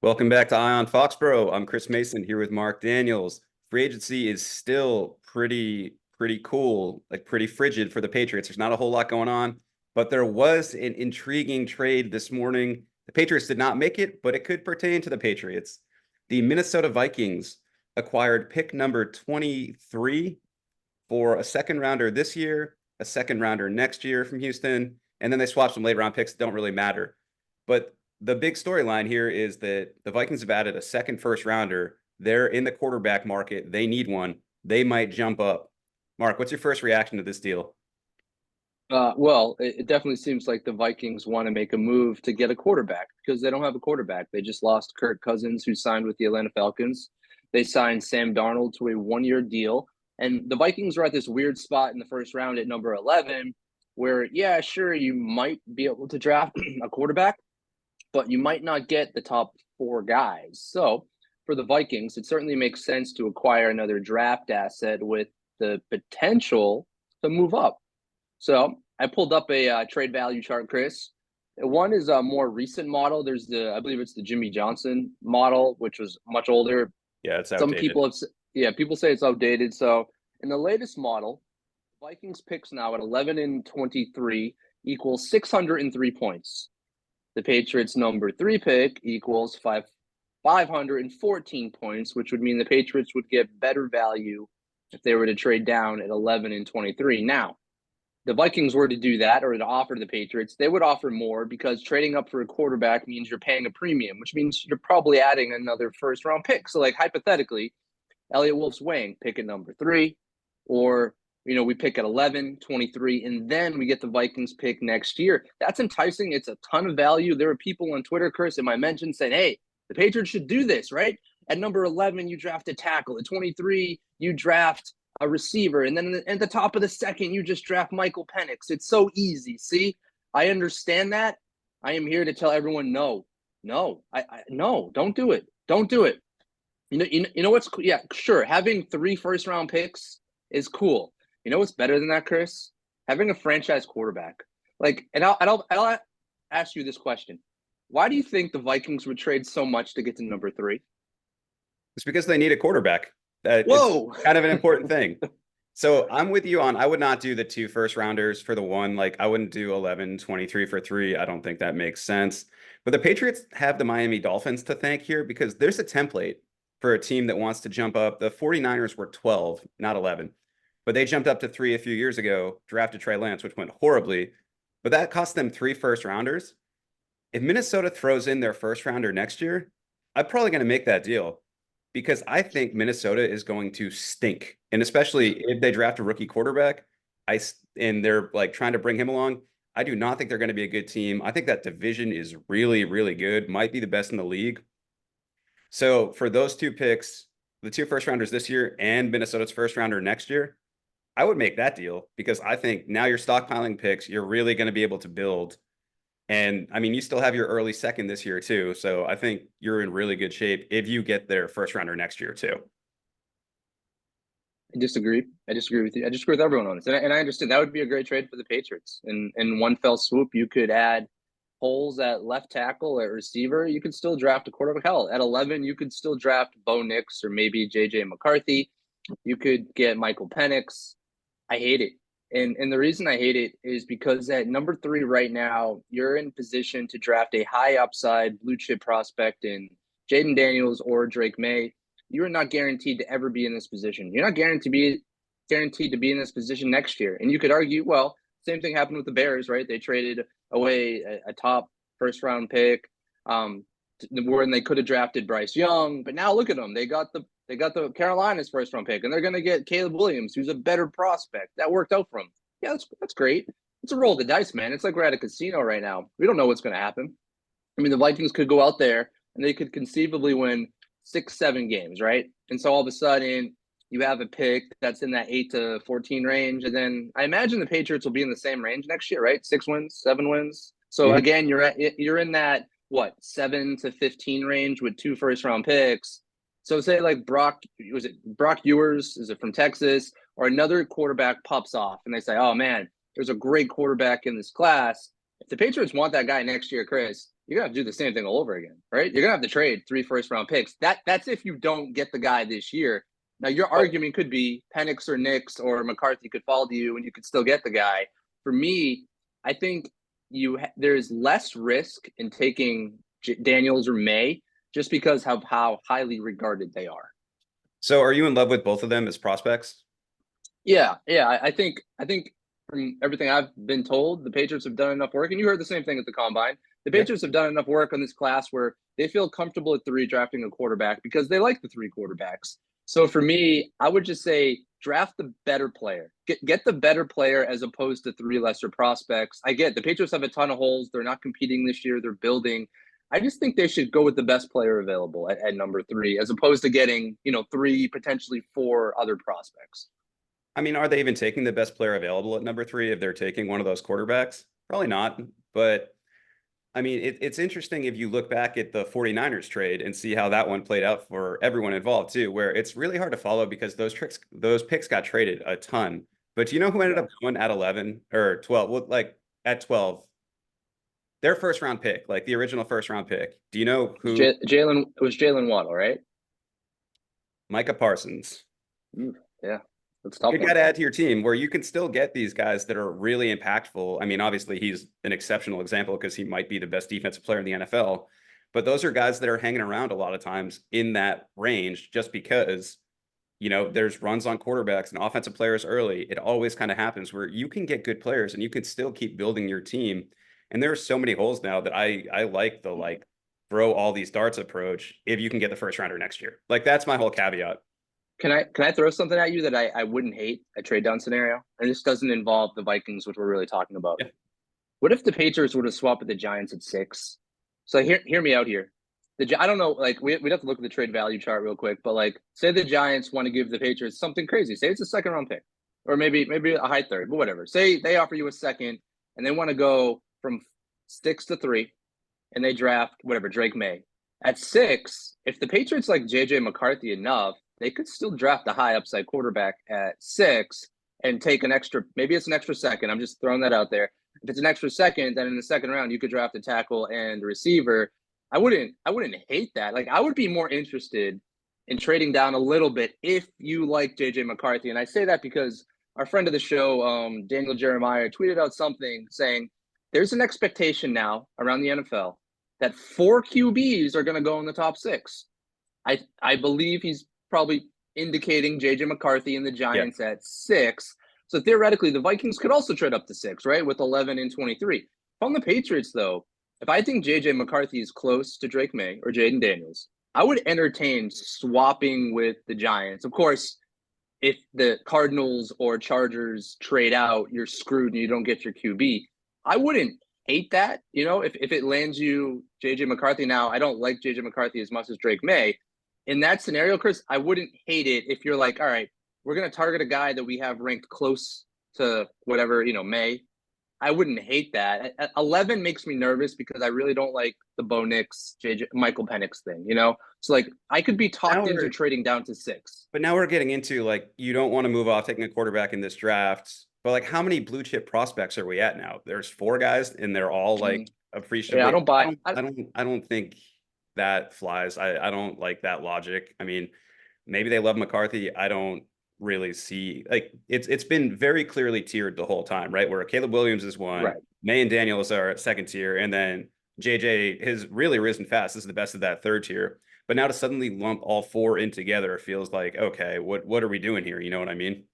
Welcome back to Ion Foxborough. I'm Chris Mason here with Mark Daniels. Free agency is still pretty cool, like pretty frigid for the Patriots. There's not a whole lot going on, but there was an intriguing trade this morning. The Patriots did not make it, but it could pertain to the Patriots. The Minnesota Vikings acquired pick number 23 for a second rounder this year, a second rounder next year from Houston, and then they swapped some late round picks that don't really matter. But the big storyline here is that the Vikings have added a second first rounder. They're in the quarterback market. They need one. They might jump up. Mark, what's your first reaction to this deal? Well, it definitely seems like the Vikings want to make a move to get a quarterback because they don't have a quarterback. They just lost Kirk Cousins, who signed with the Atlanta Falcons. They signed Sam Darnold to a one-year deal. And the Vikings are at this weird spot in the first round at number 11 where, yeah, sure, you might be able to draft a quarterback, but you might not get the top four guys. So for the Vikings, it certainly makes sense to acquire another draft asset with the potential to move up. So I pulled up a trade value chart, Chris. One is a more recent model. I believe it's the Jimmy Johnson model, which was much older. Yeah, it's Some outdated. people have, yeah, people say it's outdated. So in the latest model, Vikings picks now at 11 and 23 equals 603 points. The Patriots number three pick equals 514 points, which would mean the Patriots would get better value if they were to trade down at 11 and 23. Now, the Vikings were to do that or to offer the Patriots, they would offer more because trading up for a quarterback means you're paying a premium, which means you're probably adding another first round pick. So, like, hypothetically, Elliott Wolf's weighing pick at number three, or we pick at 11, 23, and then we get the Vikings pick next year. That's enticing. It's a ton of value. There are people on Twitter, Chris, in my mention saying, hey, the Patriots should do this, right? At number 11, you draft a tackle. At 23, you draft a receiver. And then at the top of the second, you just draft Michael Penix. It's so easy. See, I understand that. I am here to tell everyone, no, no, don't do it. Don't do it. You know what's cool? Yeah, sure. Having 3 first round picks is cool. You know what's better than that, Chris? Having a franchise quarterback. Like, and I'll ask you this question: why do you think the Vikings would trade so much to get to number 3? It's because they need a quarterback. It's Whoa. kind of an important thing. So I'm with you on, I would not do the 2 first rounders for the one. Like, I wouldn't do 11, 23 for 3. I don't think that makes sense. But the Patriots have the Miami Dolphins to thank here because there's a template for a team that wants to jump up. The 49ers were 12, not 11, but they jumped up to 3 a few years ago, drafted Trey Lance, which went horribly, but that cost them 3 first rounders. If Minnesota throws in their first rounder next year, I'm probably going to make that deal because I think Minnesota is going to stink. And especially if they draft a rookie quarterback, and they're like trying to bring him along, I do not think they're going to be a good team. I think that division is really good, might be the best in the league. So for those 2 picks, the 2 first rounders this year and Minnesota's first rounder next year, I would make that deal because I think now you're stockpiling picks, you're really going to be able to build. And I mean, you still have your early second this year too. So I think you're in really good shape if you get their first rounder next year too. I disagree. I disagree with you. I disagree with everyone on this. And I understand that would be a great trade for the Patriots. In one fell swoop, you could add holes at left tackle, at receiver. You could still draft a quarterback. Hell, at 11, you could still draft Bo Nix or maybe J.J. McCarthy. You could get Michael Penix. I hate it. And the reason I hate it is because at number 3 right now, you're in position to draft a high upside blue chip prospect in Jaden Daniels or Drake May. You are not guaranteed to ever be in this position. You're not guaranteed to be in this position next year. And you could argue, well, same thing happened with the Bears, right? They traded away a top first round pick when they could have drafted Bryce Young, but now look at them. They got the Carolinas first round pick, and they're going to get Caleb Williams, who's a better prospect. That worked out for them. Yeah, that's great. It's a roll of the dice, man. It's like we're at a casino right now. We don't know what's going to happen. I mean, the Vikings could go out there and they could conceivably win 6-7 games, right? And so all of a sudden you have a pick that's in that 8 to 14 range, and then I imagine the Patriots will be in the same range next year, right? 6 wins, 7 wins. So Mhm. again, you're in that what 7 to 15 range with 2 first round picks. So say like Brock Ewers? Is it from Texas? Or another quarterback pops off and they say, oh man, there's a great quarterback in this class. If the Patriots want that guy next year, Chris, you're gonna have to do the same thing all over again, right? You're gonna have to trade 3 first-round picks. That's if you don't get the guy this year. Now, your But argument could be Penix or Nix or McCarthy could fall to you, and you could still get the guy. For me, I think there's less risk in taking Daniels or May just because of how highly regarded they are. so are you in love with both of them as prospects? Yeah. I think from everything I've been told, the Patriots have done enough work, and you heard the same thing at the combine. The Yeah. Patriots have done enough work on this class where they feel comfortable at 3 drafting a quarterback because they like the 3 quarterbacks. So for me, I would just say draft the better player. Get the better player as opposed to 3 lesser prospects. I get the Patriots have a ton of holes. They're not competing this year. They're building. I just think they should go with the best player available at number 3, as opposed to getting, 3, potentially 4 other prospects. I mean, are they even taking the best player available at number 3 if they're taking one of those quarterbacks? Probably not. But I mean, it's interesting if you look back at the 49ers trade and see how that one played out for everyone involved too, where it's really hard to follow because those picks got traded a ton. But do you know who ended Yeah. up going at 11 or 12? Well, like at 12, their first round pick, like the original first round pick. Do you know who? It was Jalen Waddle, right? Micah Parsons. Yeah, that's a tough Good guy one. to add to your team where you can still get these guys that are really impactful. I mean, obviously, he's an exceptional example because he might be the best defensive player in the NFL. But those are guys that are hanging around a lot of times in that range just because, there's runs on quarterbacks and offensive players early. It always kind of happens where you can get good players and you can still keep building your team. And there are so many holes now that I like the throw all these darts approach if you can get the first rounder next year. Like that's my whole caveat. Can I throw something at you that I wouldn't hate a trade down scenario? And this doesn't involve the Vikings, which we're really talking about. Yeah. What if the Patriots were to swap with the Giants at 6? So hear me out here. I don't know, like we'd have to look at the trade value chart real quick, but like say the Giants want to give the Patriots something crazy. Say it's a second round pick, or maybe a high third, but whatever. Say they offer you a second and they want to go from 6 to 3, and they draft whatever Drake May at 6. If the Patriots like JJ McCarthy enough, they could still draft a high upside quarterback at 6 and take an extra. Maybe it's an extra second. I'm just throwing that out there. If it's an extra second, then in the second round you could draft a tackle and a receiver. I wouldn't hate that. Like I would be more interested in trading down a little bit if you like JJ McCarthy. And I say that because our friend of the show, Daniel Jeremiah, tweeted out something saying there's an expectation now around the NFL that 4 QBs are going to go in the top 6. I believe he's probably indicating JJ McCarthy and the Yeah. Giants at 6. So theoretically, the Vikings could also trade up to 6, right? With 11 and 23. If I'm the Patriots, though, if I think JJ McCarthy is close to Drake May or Jaden Daniels, I would entertain swapping with the Giants. Of course, if the Cardinals or Chargers trade out, you're screwed and you don't get your QB. I wouldn't hate that, if it lands you JJ McCarthy. Now, I don't like JJ McCarthy as much as Drake May. In that scenario, Chris, I wouldn't hate it if you're like, all right, we're going to target a guy that we have ranked close to whatever, May. I wouldn't hate that. At 11 makes me nervous because I really don't like the Bo Nix, JJ, Michael Penix thing. So like I could be Now talked into we're trading down to 6. But now we're getting into like you don't want to move off taking a quarterback in this draft. But like how many blue chip prospects are we at now? There's 4 guys and they're all like Yeah, I appreciably. don't I buy. don't I don't I don't think that flies. I don't like that logic. I mean, maybe they love McCarthy. I don't really see like it's been very clearly tiered the whole time, right? Where Caleb Williams is one, Right. May and Daniels are second tier, and then JJ has really risen fast. This is the best of that third tier. But now to suddenly lump all 4 in together feels like, okay, what are we doing here? You know what I mean?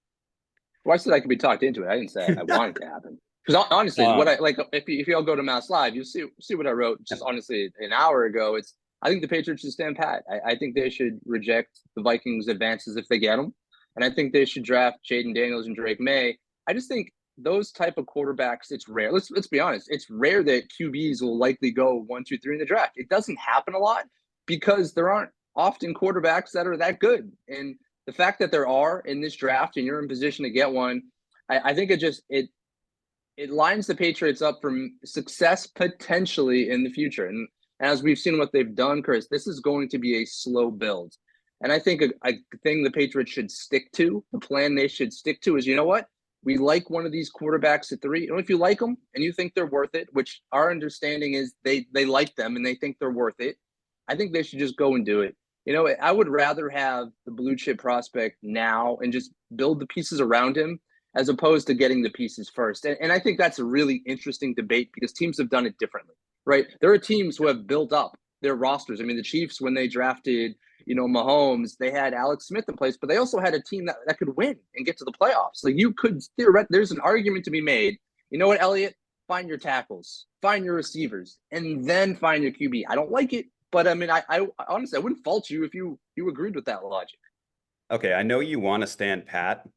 Well, I said I could be talked into it. I didn't say I wanted to happen. Because honestly, what I Um, like, if you all go to MassLive, you'll see what I wrote just honestly an hour ago. I think the Patriots should stand pat. I think they should reject the Vikings' advances if they get them, and I think they should draft Jaden Daniels and Drake May. I just think those type of quarterbacks, it's rare. Let's be honest. It's rare that QBs will likely go 1, 2, 3 in the draft. It doesn't happen a lot because there aren't often quarterbacks that are that good. And the fact that there are in this draft and you're in position to get one, I think it lines the Patriots up for success potentially in the future. And as we've seen what they've done, Chris, this is going to be a slow build. And I think a thing the Patriots should stick to, the plan they should stick to is, you know what? we like one of these quarterbacks at 3. And if you like them and you think they're worth it, which our understanding is they like them and they think they're worth it, I think they should just go and do it. I would rather have the blue chip prospect now and just build the pieces around him as opposed to getting the pieces first. And I think that's a really interesting debate because teams have done it differently, right? There are teams who have built up their rosters. I mean, the Chiefs, when they drafted, Mahomes, they had Alex Smith in place, but they also had a team that could win and get to the playoffs. Like you could there's an argument to be made. You know what, Elliot? Find your tackles, find your receivers, and then find your QB. I don't like it, but I mean, I honestly, I wouldn't fault you if you agreed with that logic. Okay, I know you want to stand pat.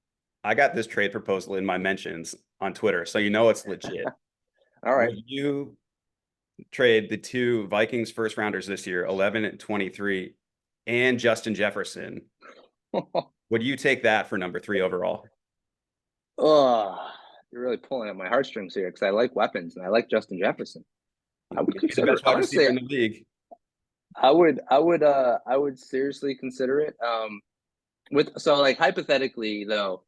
I got this trade proposal in my mentions on Twitter, so you know it's legit. All right. Would you trade the 2 Vikings first rounders this year, 11 and 23, and Justin Jefferson? Would you take that for number 3 overall? Oh, you're really pulling at my heartstrings here because I like weapons and I like Justin Jefferson. I would consider the best wide honestly receiver in the league. I would seriously consider it. Like hypothetically though,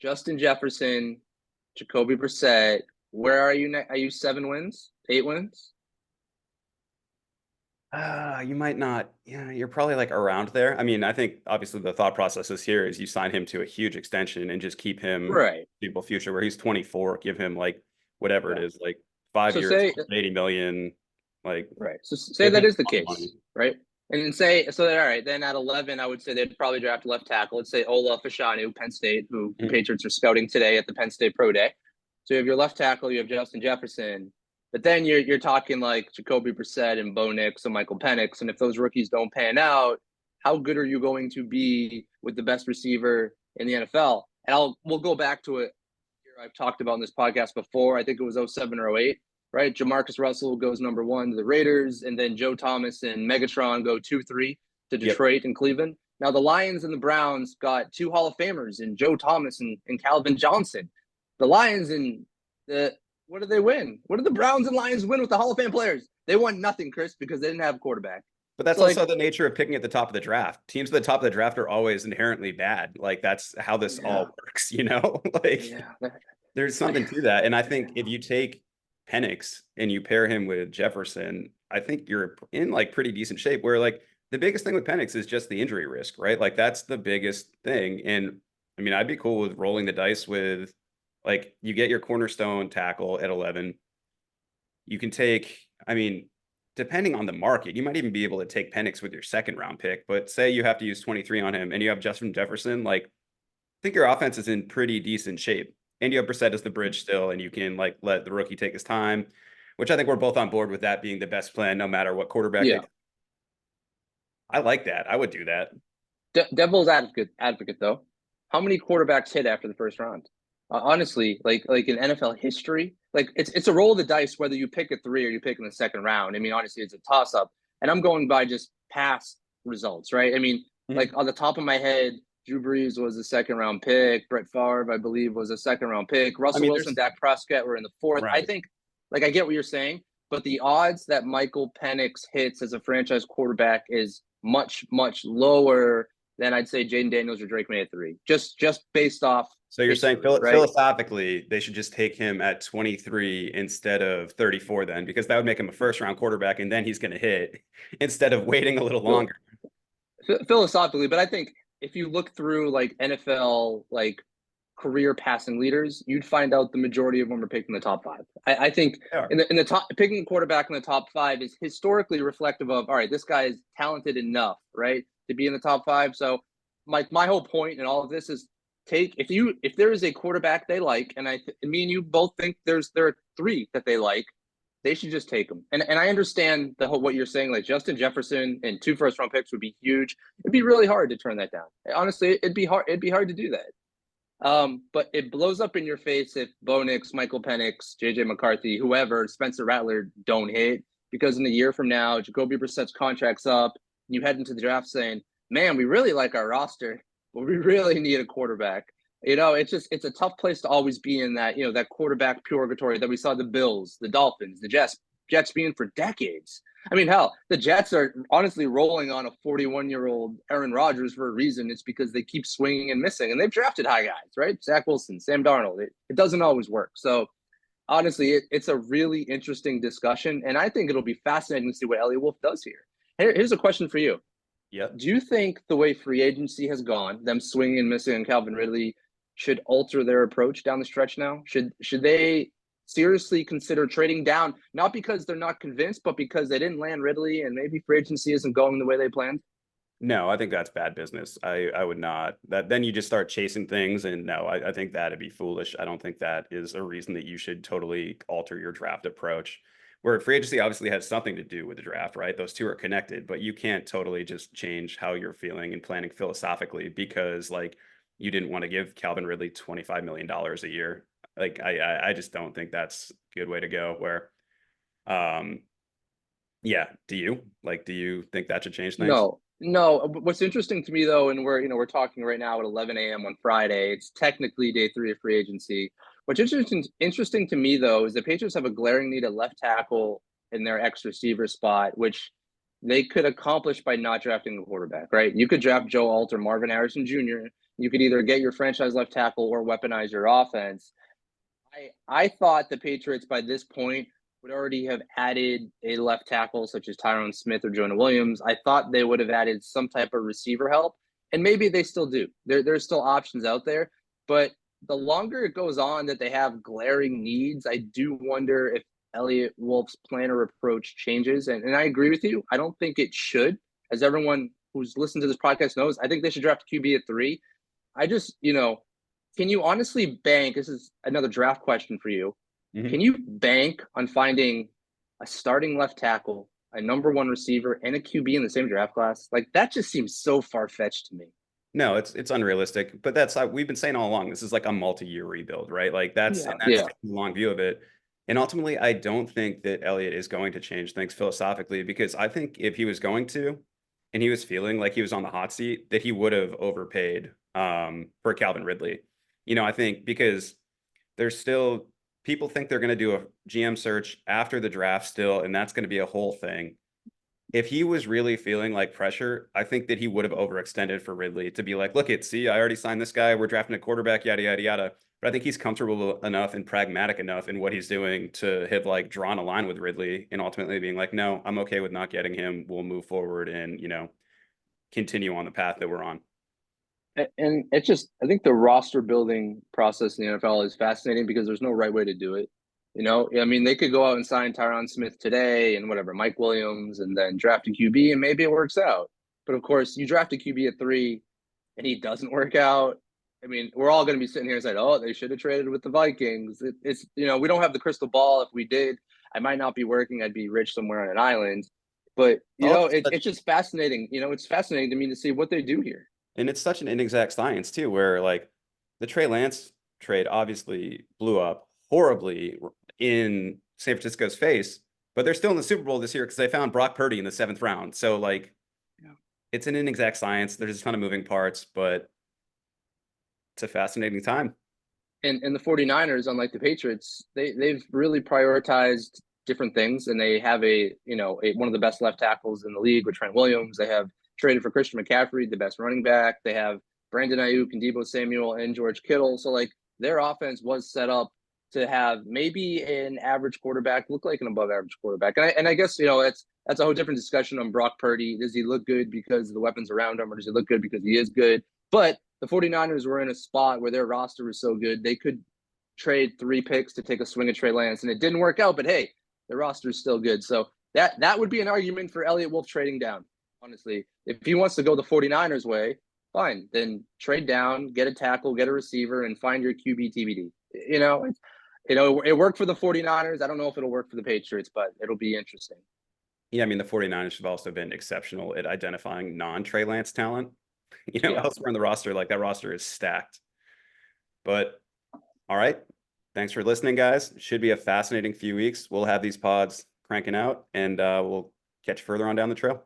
Justin Jefferson, Jacoby Brissett, where are you next? Are you 7 wins? 8 wins? You might not. Yeah, you're probably like around there. I mean, I think obviously the thought process is here is you sign him to a huge extension and just keep him Right. people future where he's 24, give him like whatever it is, like 5 So years, say 80 million, like right. So say that is the case, right? And then say so. All right, then at 11, I would say they'd probably draft left tackle. Let's say Ola Fashanu, Penn State, who the Patriots are scouting today at the Penn State Pro Day. So you have your left tackle, you have Justin Jefferson, but then you're talking like Jacoby Brissett and Bo Nix and Michael Penix, and if those rookies don't pan out, how good are you going to be with the best receiver in the NFL? And we'll go back to it. I've talked about in this podcast before. I think it was 07 or 08. Right, Jamarcus Russell goes number 1 to the Raiders, and then Joe Thomas and Megatron go 2-3 to Detroit and Cleveland. Now the Lions and the Browns got 2 Hall of Famers in Joe Thomas and Calvin Johnson. The Lions and what did they win? What did the Browns and Lions win with the Hall of Fame players? They won nothing, Chris, because they didn't have a quarterback. But that's also the nature of picking at the top of the draft. Teams at the top of the draft are always inherently bad. Like that's how this all works, there's something to that. And I think if you take Penix and you pair him with Jefferson, I think you're in like pretty decent shape where like the biggest thing with Penix is just the injury risk, right? Like that's the biggest thing. And I mean, I'd be cool with rolling the dice with like you get your cornerstone tackle at 11. You can take, I mean, depending on the market, you might even be able to take Penix with your 2nd round pick, but say you have to use 23 on him and you have Justin Jefferson, like I think your offense is in pretty decent shape. And you have Brissett as the bridge still, and you can like let the rookie take his time, which I think we're both on board with that being the best plan, no matter what quarterback. Yeah, I like that. I would do that. Devil's advocate though. How many quarterbacks hit after the first round? Honestly, like in NFL history, like it's a roll of the dice whether you pick at 3 or you pick in the 2nd round. I mean, honestly, it's a toss up, and I'm going by just past results, right? I mean, like on the top of my head, Drew Brees was a 2nd round pick. Brett Favre, I believe, was a 2nd round pick. Russell Wilson, Dak Prescott were in the 4th. Right. I think, like, I get what you're saying, but the odds that Michael Penix hits as a franchise quarterback is much, much lower than I'd say Jaden Daniels or Drake May at 3. Just based off. So you're saying philosophically, they should just take him at 23 instead of 34 then, because that would make him a 1st round quarterback, and then he's going to hit instead of waiting a little longer. Philosophically, but I think if you look through like NFL like career passing leaders, you'd find out the majority of them are picked in the top 5. I think in the top, picking a quarterback in the top 5 is historically reflective of, all right, this guy is talented enough, right, to be in the top 5. So my whole point in all of this is if there is a quarterback they like, and me and you both think there are 3 that they like, they should just take them. And I understand what you're saying, like Justin Jefferson and 2 first round picks would be huge. It'd be really hard to turn that down. Honestly, it'd be hard to do that. But it blows up in your face if Bo Nix, Michael Penix, JJ McCarthy, whoever, Spencer Rattler don't hit, because in a year from now, Jacoby Brissett's contract's up. You head into the draft saying, man, we really like our roster, but we really need a quarterback. It's a tough place to always be in that, that quarterback purgatory that we saw the Bills, the Dolphins, the Jets, Jets being for decades. I mean, hell, the Jets are honestly rolling on a 41-year-old Aaron Rodgers for a reason. It's because they keep swinging and missing, and they've drafted high guys, right? Zach Wilson, Sam Darnold. It doesn't always work. So honestly, it's a really interesting discussion, and I think it'll be fascinating to see what Elliot Wolf does here. Here's a question for you. Yep. Do you think the way free agency has gone, them swinging and missing on Calvin Ridley, should alter their approach down the stretch now? Should they seriously consider trading down, not because they're not convinced, but because they didn't land Ridley and maybe free agency isn't going the way they planned? No, I think that's bad business. I would not. That then you just start chasing things, and no, I think that'd be foolish. I don't think that is a reason that you should totally alter your draft approach. Where free agency obviously has something to do with the draft, right? Those two are connected, but you can't totally just change how you're feeling and planning philosophically because like you didn't want to give Calvin Ridley $25 million a year. Like I just don't think that's a good way to go. Where um yeah, do you think that should change things? No, no. What's interesting to me though, and we're talking right now at 11 a.m. on Friday. It's technically day three of free agency. What's interesting to me though is the Patriots have a glaring need at left tackle in their X receiver spot, which they could accomplish by not drafting a quarterback. Right? You could draft Joe Alt or Marvin Harrison Jr. You could either get your franchise left tackle or weaponize your offense. I thought the Patriots by this point would already have added a left tackle such as Tyrone Smith or Jonah Williams. I thought they would have added some type of receiver help, and maybe they still do. There's still options out there, but the longer it goes on that they have glaring needs, I do wonder if Elliot Wolf's plan or approach changes. And I agree with you. I don't think it should. As everyone who's listened to this podcast knows, I think they should draft QB at 3. I just, can you honestly bank? This is another draft question for you. Mhm. Can you bank on finding a starting left tackle, a number one receiver, and a QB in the same draft class? Like that just seems so far fetched to me. No, it's unrealistic, but that's like we've been saying all along. This is like a multi-year rebuild, right? Like that's Yeah. and that's Yeah. the long view of it. And ultimately, I don't think that Elliott is going to change things philosophically because I think if he was going to, and he was feeling like he was on the hot seat, that he would have overpaid for Calvin Ridley. I think because there's still people think they're going to do a GM search after the draft still, and that's going to be a whole thing. If he was really feeling like pressure, I think that he would have overextended for Ridley to be like, look, see, I already signed this guy. We're drafting a quarterback, yada, yada, yada. But I think he's comfortable enough and pragmatic enough in what he's doing to have like drawn a line with Ridley and ultimately being like, no, I'm okay with not getting him. We'll move forward and, continue on the path that we're on. And it's just, I think the roster building process in the NFL is fascinating because there's no right way to do it. I mean, they could go out and sign Tyron Smith today and whatever, Mike Williams, and then draft a QB and maybe it works out. But of course, you draft a QB at 3 and he doesn't work out. I mean, we're all going to be sitting here and saying, oh, they should have traded with the Vikings. It's, we don't have the crystal ball. If we did, I might not be working. I'd be rich somewhere on an island. But, it's just fascinating. It's fascinating to me to see what they do here. And it's such an inexact science too, where like the Trey Lance trade obviously blew up horribly in San Francisco's face, but they're still in the Super Bowl this year because they found Brock Purdy in the 7th round. So like, it's an inexact science. There's a ton of moving parts, but it's a fascinating time. And the 49ers, unlike the Patriots, they've really prioritized different things, and they have one of the best left tackles in the league with Trent Williams. They have traded for Christian McCaffrey, the best running back. They have Brandon Ayuk and Deebo Samuel and George Kittle. So like their offense was set up to have maybe an average quarterback look like an above average quarterback. And I guess that's a whole different discussion on Brock Purdy. Does he look good because of the weapons around him, or does he look good because he is good? But the 49ers were in a spot where their roster was so good they could trade 3 picks to take a swing at Trey Lance, and it didn't work out. But hey, the roster is still good. So that would be an argument for Elliot Wolf trading down. Honestly, if he wants to go the 49ers way, fine. Then trade down, get a tackle, get a receiver, and find your QB TBD. It worked for the 49ers. I don't know if it'll work for the Patriots, but it'll be interesting. Yeah, I mean, the 49ers have also been exceptional at identifying non-Trey Lance talent. Yeah. Elsewhere in the roster, like that roster is stacked. But all right. Thanks for listening, guys. Should be a fascinating few weeks. We'll have these pods cranking out and we'll catch you further on down the trail.